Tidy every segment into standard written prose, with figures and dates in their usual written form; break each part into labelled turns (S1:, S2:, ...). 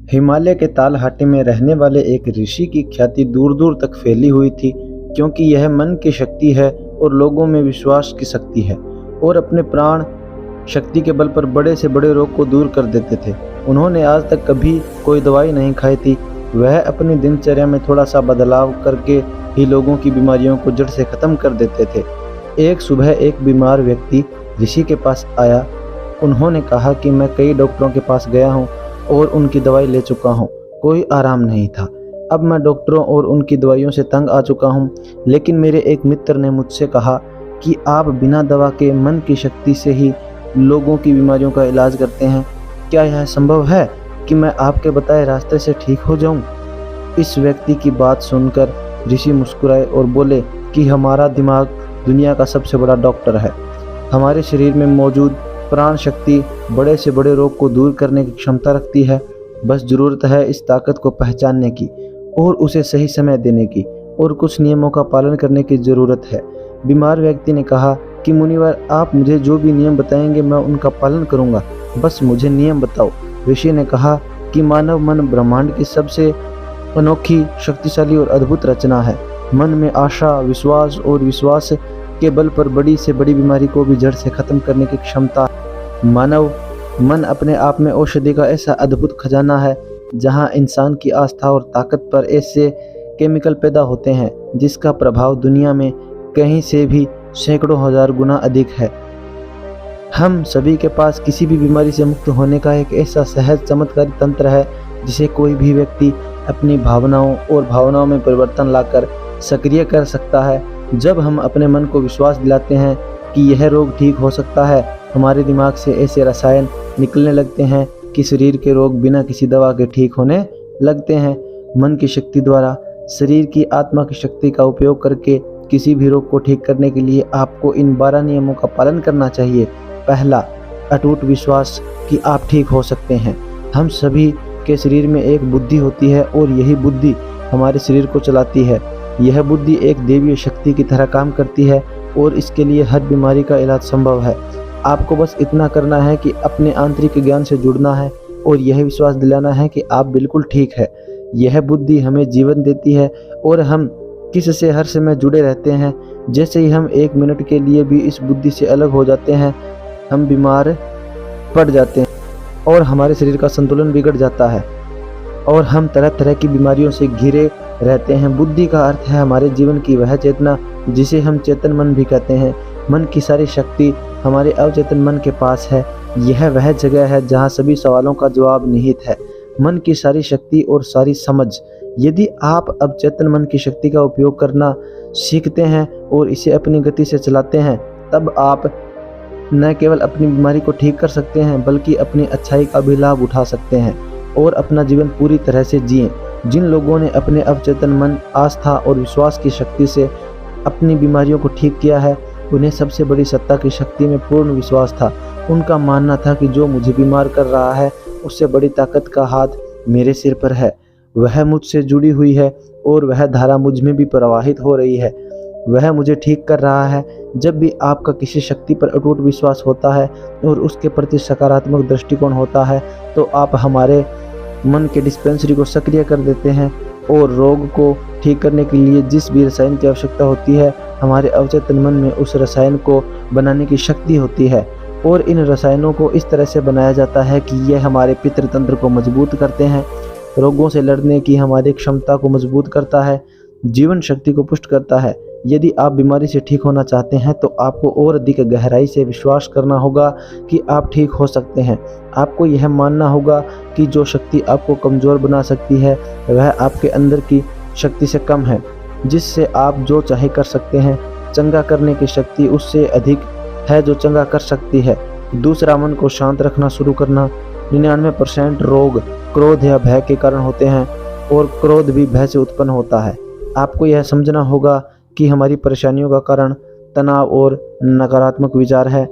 S1: हिमालय के तालहाटी में रहने वाले एक ऋषि की ख्याति दूर दूर तक फैली हुई थी, क्योंकि यह मन की शक्ति है और लोगों में विश्वास की शक्ति है, और अपने प्राण शक्ति के बल पर बड़े से बड़े रोग को दूर कर देते थे। उन्होंने आज तक कभी कोई दवाई नहीं खाई थी। वह अपनी दिनचर्या में थोड़ा सा बदलाव करके ही लोगों की बीमारियों को जड़ से खत्म कर देते थे। एक सुबह एक बीमार व्यक्ति ऋषि के पास आया। उन्होंने कहा कि मैं कई डॉक्टरों के पास गया हूँ और उनकी दवाई ले चुका हूँ, कोई आराम नहीं था। अब मैं डॉक्टरों और उनकी दवाइयों से तंग आ चुका हूँ, लेकिन मेरे एक मित्र ने मुझसे कहा कि आप बिना दवा के मन की शक्ति से ही लोगों की बीमारियों का इलाज करते हैं। क्या यह संभव है कि मैं आपके बताए रास्ते से ठीक हो जाऊं? इस व्यक्ति की बात सुनकर ऋषि मुस्कुराए और बोले कि हमारा दिमाग दुनिया का सबसे बड़ा डॉक्टर है। हमारे शरीर में मौजूद प्राण शक्ति बड़े से बड़े रोग को दूर करने की क्षमता रखती है। बस ज़रूरत है इस ताकत को पहचानने की और उसे सही समय देने की, और कुछ नियमों का पालन करने की ज़रूरत है। बीमार व्यक्ति ने कहा कि मुनिवर, आप मुझे जो भी नियम बताएंगे मैं उनका पालन करूंगा, बस मुझे नियम बताओ। ऋषि ने कहा कि मानव मन ब्रह्मांड की सबसे अनोखी, शक्तिशाली और अद्भुत रचना है। मन में आशा, विश्वास और विश्वास के बल पर बड़ी से बड़ी बीमारी को भी जड़ से खत्म करने की क्षमता है। मानव मन अपने आप में औषधि का ऐसा अद्भुत खजाना है, जहां इंसान की आस्था और ताकत पर ऐसे केमिकल पैदा होते हैं जिसका प्रभाव दुनिया में कहीं से भी सैकड़ों हजार गुना अधिक है। हम सभी के पास किसी भी बीमारी से मुक्त होने का एक ऐसा सहज चमत्कारी तंत्र है, जिसे कोई भी व्यक्ति अपनी भावनाओं और भावनाओं में परिवर्तन लाकर सक्रिय कर सकता है। जब हम अपने मन को विश्वास दिलाते हैं कि यह रोग ठीक हो सकता है, हमारे दिमाग से ऐसे रसायन निकलने लगते हैं कि शरीर के रोग बिना किसी दवा के ठीक होने लगते हैं। मन की शक्ति द्वारा शरीर की आत्मा की शक्ति का उपयोग करके किसी भी रोग को ठीक करने के लिए आपको इन 12 नियमों का पालन करना चाहिए। पहला, अटूट विश्वास कि आप ठीक हो सकते हैं। हम सभी के शरीर में एक बुद्धि होती है और यही बुद्धि हमारे शरीर को चलाती है। यह बुद्धि एक दैवीय शक्ति की तरह काम करती है और इसके लिए हर बीमारी का इलाज संभव है। आपको बस इतना करना है कि अपने आंतरिक ज्ञान से जुड़ना है और यह विश्वास दिलाना है कि आप बिल्कुल ठीक है। यह बुद्धि हमें जीवन देती है और हम किससे हर समय जुड़े रहते हैं। जैसे ही हम एक मिनट के लिए भी इस बुद्धि से अलग हो जाते हैं, हम बीमार पड़ जाते हैं और हमारे शरीर का संतुलन बिगड़ जाता है और हम तरह तरह की बीमारियों से घिरे रहते हैं। बुद्धि का अर्थ है हमारे जीवन की वह चेतना जिसे हम चेतन मन भी कहते हैं। मन की सारी शक्ति हमारे अवचेतन मन के पास है। यह वह जगह है जहाँ सभी सवालों का जवाब निहित है। मन की सारी शक्ति और सारी समझ। यदि आप अब चेतन मन की शक्ति का उपयोग करना सीखते हैं और इसे अपनी गति से चलाते हैं, तब आप न केवल अपनी बीमारी को ठीक कर सकते हैं, बल्कि अपनी अच्छाई का भी लाभ उठा सकते हैं और अपना जीवन पूरी तरह से जिएं। जिन लोगों ने अपने अवचेतन मन, आस्था और विश्वास की शक्ति से अपनी बीमारियों को ठीक किया है, उन्हें सबसे बड़ी सत्ता की शक्ति में पूर्ण विश्वास था। उनका मानना था कि जो मुझे बीमार कर रहा है, उससे बड़ी ताकत का हाथ मेरे सिर पर है। वह मुझसे जुड़ी हुई है और वह धारा मुझ में भी प्रवाहित हो रही है। वह मुझे ठीक कर रहा है। जब भी आपका किसी शक्ति पर अटूट विश्वास होता है और उसके प्रति सकारात्मक दृष्टिकोण होता है, तो आप हमारे मन के डिस्पेंसरी को सक्रिय कर देते हैं और रोग को ठीक करने के लिए जिस भी रसायन की आवश्यकता होती है, हमारे अवचेतन मन में उस रसायन को बनाने की शक्ति होती है। और इन रसायनों को इस तरह से बनाया जाता है कि यह हमारे पितृतंत्र को मजबूत करते हैं, रोगों से लड़ने की हमारी क्षमता को मजबूत करता है, जीवन शक्ति को पुष्ट करता है। यदि आप बीमारी से ठीक होना चाहते हैं, तो आपको और अधिक गहराई से विश्वास करना होगा कि आप ठीक हो सकते हैं। आपको यह मानना होगा कि जो शक्ति आपको कमज़ोर बना सकती है, वह आपके अंदर की शक्ति से कम है, जिससे आप जो चाहे कर सकते हैं। चंगा करने की शक्ति उससे अधिक है जो चंगा कर सकती है। दूसरा, मन को शांत रखना शुरू करना। 99% रोग क्रोध या भय के कारण होते हैं और क्रोध भी भय से उत्पन्न होता है। आपको यह समझना होगा कि हमारी परेशानियों का कारण तनाव और नकारात्मक विचार है।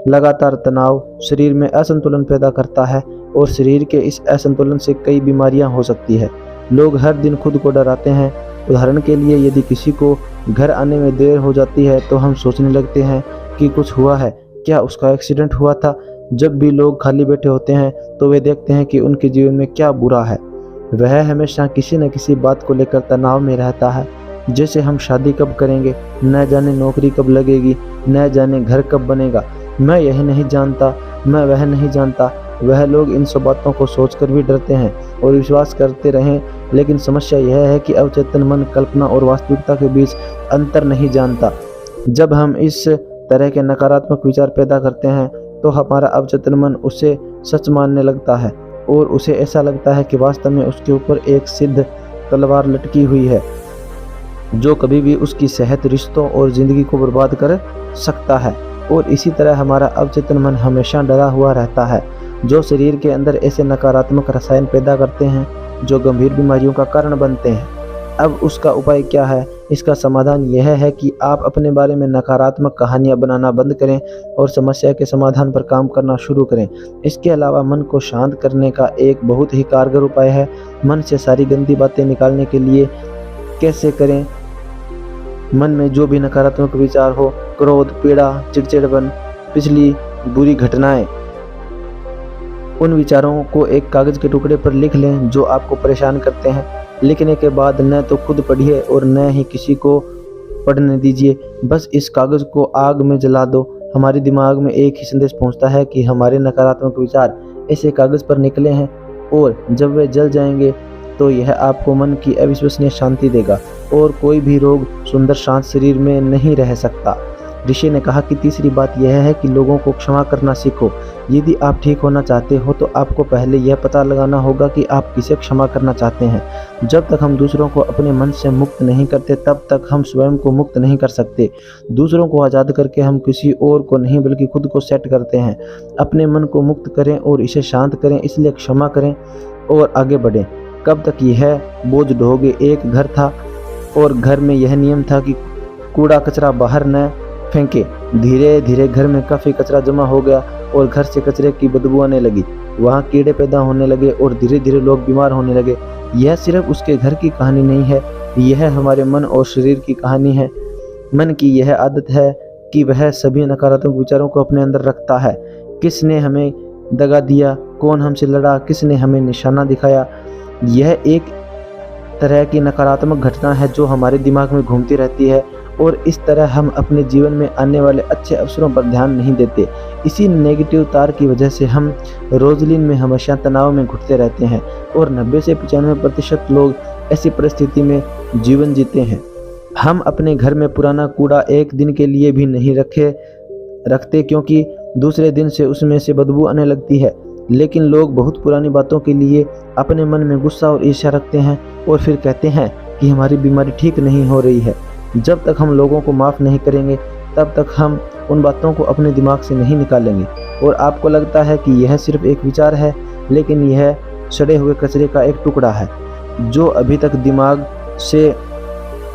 S1: लगातार तनाव शरीर में असंतुलन पैदा करता है और शरीर के इस असंतुलन से कई बीमारियां हो सकती है। लोग हर दिन खुद को डराते हैं। उदाहरण के लिए, यदि किसी को घर आने में देर हो जाती है, तो हम सोचने लगते हैं कि कुछ हुआ है, क्या उसका एक्सीडेंट हुआ था। जब भी लोग खाली बैठे होते हैं तो वे देखते हैं कि उनके जीवन में क्या बुरा है। वह हमेशा किसी न किसी बात को लेकर तनाव में रहता है, जैसे हम शादी कब करेंगे, न जाने नौकरी कब लगेगी, न जाने घर कब बनेगा, मैं यह नहीं जानता, मैं वह नहीं जानता। वह लोग इन सब बातों को सोचकर भी डरते हैं और विश्वास करते रहें, लेकिन समस्या यह है कि अवचेतन मन कल्पना और वास्तविकता के बीच अंतर नहीं जानता। जब हम इस तरह के नकारात्मक विचार पैदा करते हैं तो हमारा अवचेतन मन उसे सच मानने लगता है और उसे ऐसा लगता है कि वास्तव में उसके ऊपर एक सिद्ध तलवार लटकी हुई है जो कभी भी उसकी सेहत, रिश्तों और जिंदगी को बर्बाद कर सकता है। और इसी तरह हमारा अवचेतन मन हमेशा डरा हुआ रहता है, जो शरीर के अंदर ऐसे नकारात्मक रसायन पैदा करते हैं जो गंभीर बीमारियों का कारण बनते हैं। अब उसका उपाय क्या है? इसका समाधान यह है कि आप अपने बारे में नकारात्मक कहानियां बनाना बंद करें और समस्या के समाधान पर काम करना शुरू करें। इसके अलावा मन को शांत करने का एक बहुत ही कारगर उपाय है। मन से सारी गंदी बातें निकालने के लिए कैसे करें? मन में जो भी नकारात्मक विचार हो, क्रोध, पीड़ा, चिड़चिड़पन, पिछली बुरी घटनाएं, उन विचारों को एक कागज के टुकड़े पर लिख लें जो आपको परेशान करते हैं। लिखने के बाद न तो खुद पढ़िए और न ही किसी को पढ़ने दीजिए, बस इस कागज को आग में जला दो। हमारे दिमाग में एक ही संदेश पहुंचता है कि हमारे नकारात्मक विचार ऐसे कागज पर निकले हैं और जब वे जल जाएंगे तो यह आपको मन की अविश्वसनीय शांति देगा और कोई भी रोग सुंदर शांत शरीर में नहीं रह सकता। ऋषि ने कहा कि तीसरी बात यह है कि लोगों को क्षमा करना सीखो। यदि आप ठीक होना चाहते हो तो आपको पहले यह पता लगाना होगा कि आप किसे क्षमा करना चाहते हैं। जब तक हम दूसरों को अपने मन से मुक्त नहीं करते तब तक हम स्वयं को मुक्त नहीं कर सकते। दूसरों को आज़ाद करके हम किसी और को नहीं बल्कि खुद को सेट करते हैं। अपने मन को मुक्त करें और इसे शांत करें, इसलिए क्षमा करें और आगे बढ़ें। कब तक यह बोझ ढोगे? एक घर था और घर में यह नियम था कि कूड़ा कचरा बाहर न फेंके। धीरे धीरे घर में काफ़ी कचरा जमा हो गया और घर से कचरे की बदबू आने लगी। वहाँ कीड़े पैदा होने लगे और धीरे धीरे लोग बीमार होने लगे। यह सिर्फ उसके घर की कहानी नहीं है, यह हमारे मन और शरीर की कहानी है। मन की यह आदत है कि वह सभी नकारात्मक विचारों को अपने अंदर रखता है। किसने हमें दगा दिया, कौन हमसे लड़ा, किसने हमें निशाना दिखाया, यह एक तरह की नकारात्मक घटना है जो हमारे दिमाग में घूमती रहती है और इस तरह हम अपने जीवन में आने वाले अच्छे अवसरों पर ध्यान नहीं देते। इसी नेगेटिव तार की वजह से हम रोजलिन में हमेशा तनाव में घुटते रहते हैं और 90 से 95% लोग ऐसी परिस्थिति में जीवन जीते हैं। हम अपने घर में पुराना कूड़ा एक दिन के लिए भी नहीं रखते क्योंकि दूसरे दिन से उसमें से बदबू आने लगती है। लेकिन लोग बहुत पुरानी बातों के लिए अपने मन में गुस्सा और ईर्ष्या रखते हैं और फिर कहते हैं कि हमारी बीमारी ठीक नहीं हो रही है। जब तक हम लोगों को माफ़ नहीं करेंगे तब तक हम उन बातों को अपने दिमाग से नहीं निकालेंगे। और आपको लगता है कि यह सिर्फ एक विचार है, लेकिन यह सड़े हुए कचरे का एक टुकड़ा है जो अभी तक दिमाग से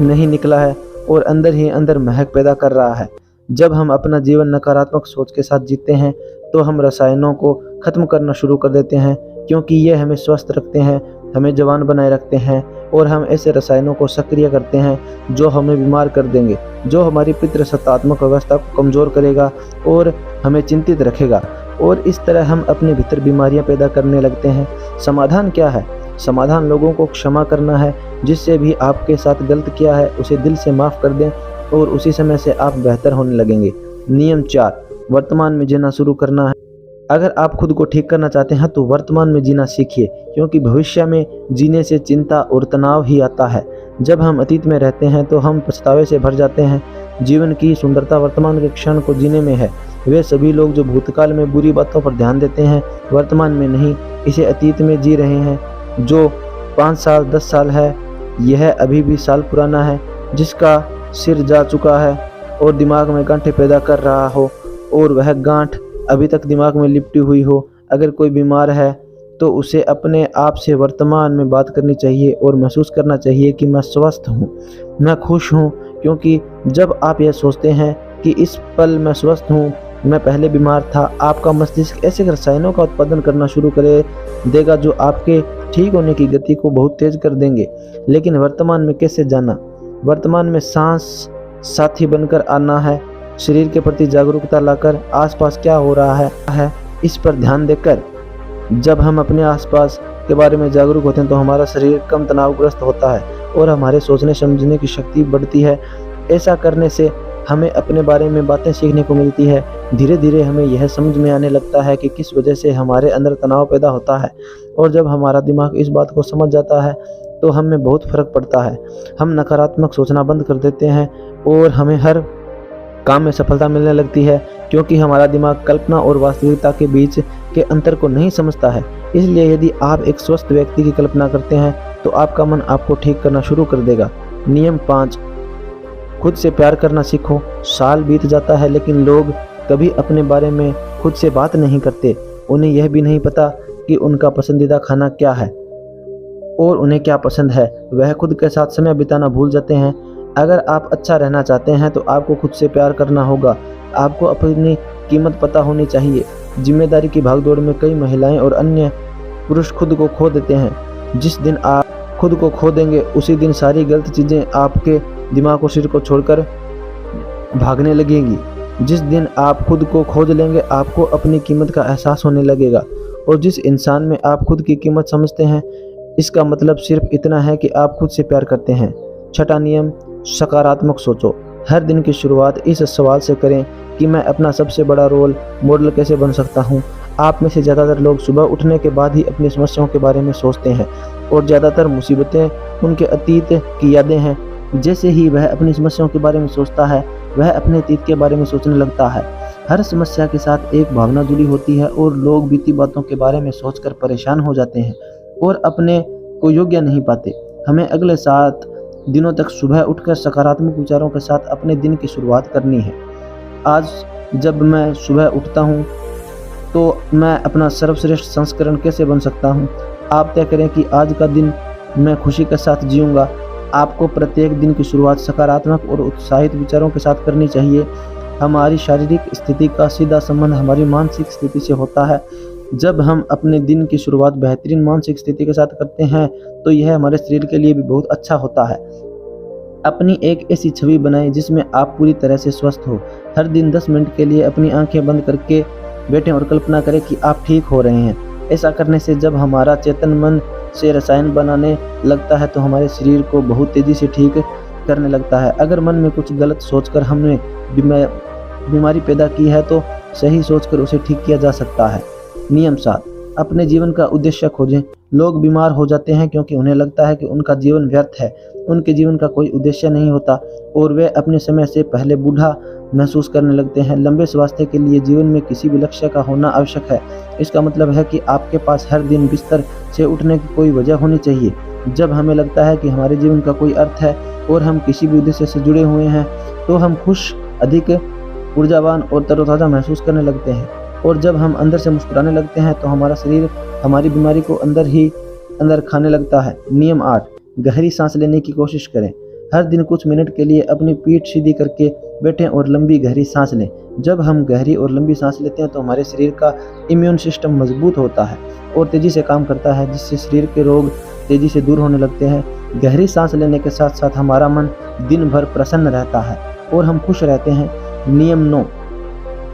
S1: नहीं निकला है और अंदर ही अंदर महक पैदा कर रहा है। जब हम अपना जीवन नकारात्मक सोच के साथ जीते हैं तो हम रसायनों को ख़त्म करना शुरू कर देते हैं, क्योंकि ये हमें स्वस्थ रखते हैं, हमें जवान बनाए रखते हैं और हम ऐसे रसायनों को सक्रिय करते हैं जो हमें बीमार कर देंगे, जो हमारी पितृसत्तात्मक व्यवस्था को कमज़ोर करेगा और हमें चिंतित रखेगा। और इस तरह हम अपने भीतर बीमारियां पैदा करने लगते हैं। समाधान क्या है? समाधान लोगों को क्षमा करना है। जिससे भी आपके साथ गलत किया है उसे दिल से माफ़ कर दें और उसी समय से आप बेहतर होने लगेंगे। नियम 4, वर्तमान में जीना शुरू करना है। अगर आप खुद को ठीक करना चाहते हैं तो वर्तमान में जीना सीखिए, क्योंकि भविष्य में जीने से चिंता और तनाव ही आता है। जब हम अतीत में रहते हैं तो हम पछतावे से भर जाते हैं। जीवन की सुंदरता वर्तमान के क्षण को जीने में है। वे सभी लोग जो भूतकाल में बुरी बातों पर ध्यान देते हैं, वर्तमान में नहीं, इसे अतीत में जी रहे हैं। जो 5 साल 10 साल है, यह अभी भी साल पुराना है, जिसका सिर जा चुका है और दिमाग में गांठें पैदा कर रहा हो और वह गांठ अभी तक दिमाग में लिपटी हुई हो। अगर कोई बीमार है तो उसे अपने आप से वर्तमान में बात करनी चाहिए और महसूस करना चाहिए कि मैं स्वस्थ हूँ, मैं खुश हूँ। क्योंकि जब आप यह सोचते हैं कि इस पल मैं स्वस्थ हूँ, मैं पहले बीमार था, आपका मस्तिष्क ऐसे रसायनों का उत्पादन करना शुरू कर देगा जो आपके ठीक होने की गति को बहुत तेज कर देंगे। लेकिन वर्तमान में कैसे जाना? वर्तमान में सांस साथी बनकर आना है, शरीर के प्रति जागरूकता लाकर आसपास क्या हो रहा है इस पर ध्यान देकर जब हम अपने आसपास के बारे में जागरूक होते हैं तो हमारा शरीर कम तनावग्रस्त होता है और हमारे सोचने समझने की शक्ति बढ़ती है। ऐसा करने से हमें अपने बारे में बातें सीखने को मिलती है। धीरे धीरे हमें यह समझ में आने लगता है कि किस वजह से हमारे अंदर तनाव पैदा होता है, और जब हमारा दिमाग इस बात को समझ जाता है तो हमें बहुत फर्क पड़ता है। हम नकारात्मक सोचना बंद कर देते हैं और हमें हर काम में सफलता मिलने लगती है, क्योंकि हमारा दिमाग कल्पना और वास्तविकता के बीच के अंतर को नहीं समझता है। इसलिए यदि आप एक स्वस्थ व्यक्ति की कल्पना करते हैं तो आपका मन आपको ठीक करना शुरू कर देगा। नियम 5, खुद से प्यार करना सीखो। साल बीत जाता है लेकिन लोग कभी अपने बारे में खुद से बात नहीं करते। उन्हें यह भी नहीं पता कि उनका पसंदीदा खाना क्या है और उन्हें क्या पसंद है। वह खुद के साथ समय बिताना भूल जाते हैं। अगर आप अच्छा रहना चाहते हैं तो आपको खुद से प्यार करना होगा। आपको अपनी कीमत पता होनी चाहिए। जिम्मेदारी की भागदौड़ में कई महिलाएं और अन्य पुरुष खुद को खो देते हैं। जिस दिन आप खुद को खो देंगे उसी दिन सारी गलत चीज़ें आपके दिमाग और शरीर को छोड़कर भागने लगेंगी। जिस दिन आप खुद को खोज लेंगे आपको अपनी कीमत का एहसास होने लगेगा, और जिस इंसान में आप खुद की कीमत समझते हैं इसका मतलब सिर्फ इतना है कि आप खुद से प्यार करते हैं। 6वां नियम, सकारात्मक सोचो। हर दिन की शुरुआत इस सवाल से करें कि मैं अपना सबसे बड़ा रोल मॉडल कैसे बन सकता हूँ। आप में से ज़्यादातर लोग सुबह उठने के बाद ही अपनी समस्याओं के बारे में सोचते हैं, और ज़्यादातर मुसीबतें उनके अतीत की यादें हैं। जैसे ही वह अपनी समस्याओं के बारे में सोचता है वह अपने अतीत के बारे में सोचने लगता है। हर समस्या के साथ एक भावना जुड़ी होती है और लोग बीती बातों के बारे में सोचकर परेशान हो जाते हैं और अपने को योग्य नहीं पाते। हमें अगले 7 दिनों तक सुबह उठकर सकारात्मक विचारों के साथ अपने दिन की शुरुआत करनी है। आज जब मैं सुबह उठता हूँ तो मैं अपना सर्वश्रेष्ठ संस्करण कैसे बन सकता हूँ। आप तय करें कि आज का दिन मैं खुशी के साथ जीऊँगा। आपको प्रत्येक दिन की शुरुआत सकारात्मक और उत्साहित विचारों के साथ करनी चाहिए। हमारी शारीरिक स्थिति का सीधा संबंध हमारी मानसिक स्थिति से होता है। जब हम अपने दिन की शुरुआत बेहतरीन मानसिक स्थिति के साथ करते हैं तो यह हमारे शरीर के लिए भी बहुत अच्छा होता है। अपनी एक ऐसी छवि बनाएं जिसमें आप पूरी तरह से स्वस्थ हो। हर दिन 10 मिनट के लिए अपनी आंखें बंद करके बैठें और कल्पना करें कि आप ठीक हो रहे हैं। ऐसा करने से जब हमारा चेतन मन से रसायन बनाने लगता है तो हमारे शरीर को बहुत तेज़ी से ठीक करने लगता है। अगर मन में कुछ गलत सोचकर हमने बीमारी पैदा की है तो सही सोचकर उसे ठीक किया जा सकता है। नियम 7, अपने जीवन का उद्देश्य खोजें। लोग बीमार हो जाते हैं क्योंकि उन्हें लगता है कि उनका जीवन व्यर्थ है। उनके जीवन का कोई उद्देश्य नहीं होता और वे अपने समय से पहले बूढ़ा महसूस करने लगते हैं। लंबे स्वास्थ्य के लिए जीवन में किसी भी लक्ष्य का होना आवश्यक है। इसका मतलब है कि आपके पास हर दिन बिस्तर से उठने की कोई वजह होनी चाहिए। जब हमें लगता है कि हमारे जीवन का कोई अर्थ है और हम किसी भी उद्देश्य से जुड़े हुए हैं तो हम खुश, अधिक ऊर्जावान और तरोताज़ा महसूस करने लगते हैं। और जब हम अंदर से मुस्कुराने लगते हैं तो हमारा शरीर हमारी बीमारी को अंदर ही अंदर खाने लगता है। नियम 8, गहरी सांस लेने की कोशिश करें। हर दिन कुछ मिनट के लिए अपनी पीठ सीधी करके बैठें और लंबी गहरी सांस लें। जब हम गहरी और लंबी सांस लेते हैं तो हमारे शरीर का इम्यून सिस्टम मजबूत होता है और तेज़ी से काम करता है, जिससे शरीर के रोग तेज़ी से दूर होने लगते हैं। गहरी सांस लेने के साथ साथ हमारा मन दिन भर प्रसन्न रहता है और हम खुश रहते हैं। नियम 9,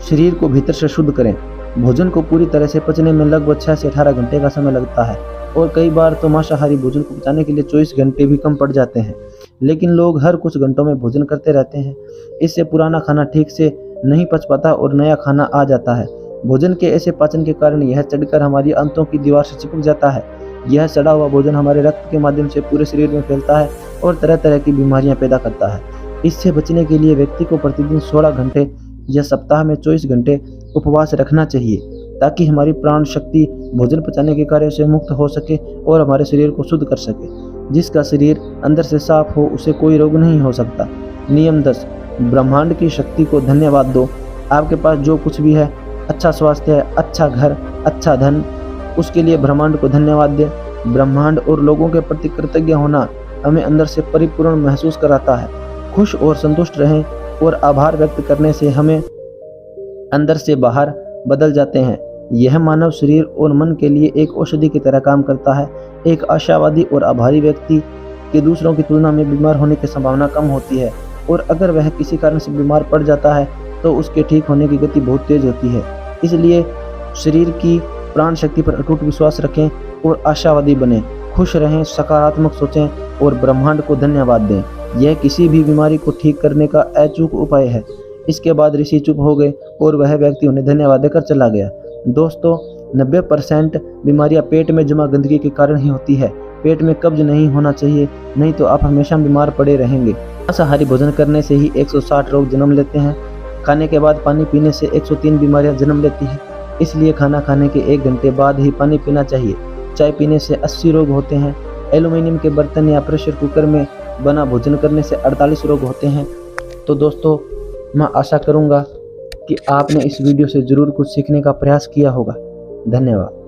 S1: शरीर को भीतर से शुद्ध करें। भोजन को पूरी तरह से पचने में लगभग 6 से 18 घंटे का समय लगता है और कई बार तो मांसाहारी भोजन को पचाने के लिए 24 घंटे भी कम पड़ जाते हैं। लेकिन लोग हर कुछ घंटों में भोजन करते रहते हैं। इससे पुराना खाना ठीक से नहीं पच पाता और नया खाना आ जाता है। भोजन के ऐसे पाचन के कारण यह चढ़कर हमारी आंतों की दीवार से चिपक जाता है। यह सड़ा हुआ भोजन हमारे रक्त के माध्यम से पूरे शरीर में फैलता है और तरह तरह की बीमारियां पैदा करता है। इससे बचने के लिए व्यक्ति को प्रतिदिन 16 घंटे या सप्ताह में 24 घंटे उपवास रखना चाहिए, ताकि हमारी प्राण शक्ति भोजन पचाने के कार्य से मुक्त हो सके और हमारे शरीर को शुद्ध कर सके। जिसका शरीर अंदर से साफ हो उसे कोई रोग नहीं हो सकता। नियम 10, ब्रह्मांड की शक्ति को धन्यवाद दो। आपके पास जो कुछ भी है, अच्छा स्वास्थ्य है, अच्छा घर, अच्छा धन, उसके लिए ब्रह्मांड को धन्यवाद दें। ब्रह्मांड और लोगों के प्रति कृतज्ञ होना हमें अंदर से परिपूर्ण महसूस कराता है। खुश और संतुष्ट रहें और आभार व्यक्त करने से हमें अंदर से बाहर बदल जाते हैं। यह मानव शरीर और मन के लिए एक औषधि की तरह काम करता है। एक आशावादी और आभारी व्यक्ति के दूसरों की तुलना में बीमार होने की संभावना कम होती है, और अगर वह किसी कारण से बीमार पड़ जाता है तो उसके ठीक होने की गति बहुत तेज होती है। इसलिए शरीर की प्राण शक्ति पर अटूट विश्वास रखें और आशावादी बने। खुश रहें, सकारात्मक सोचें और ब्रह्मांड को धन्यवाद दें। यह किसी भी बीमारी को ठीक करने का अचूक उपाय है। इसके बाद ऋषि चुप हो गए और वह व्यक्ति उन्हें धन्यवाद देकर चला गया। दोस्तों, 90% बीमारियां पेट में जमा गंदगी के कारण ही होती है। पेट में कब्ज नहीं होना चाहिए, नहीं तो आप हमेशा बीमार पड़े रहेंगे। मांसाहारी भोजन करने से ही 160 रोग जन्म लेते हैं। खाने के बाद पानी पीने से 103 बीमारियां जन्म लेती हैं। इसलिए खाना खाने के 1 घंटे बाद ही पानी पीना चाहिए। चाय पीने से 80 रोग होते हैं। एल्युमिनियम के बर्तन या प्रेशर कुकर में बना भोजन करने से 48 रोग होते हैं। तो दोस्तों, मैं आशा करूँगा कि आपने इस वीडियो से ज़रूर कुछ सीखने का प्रयास किया होगा। धन्यवाद।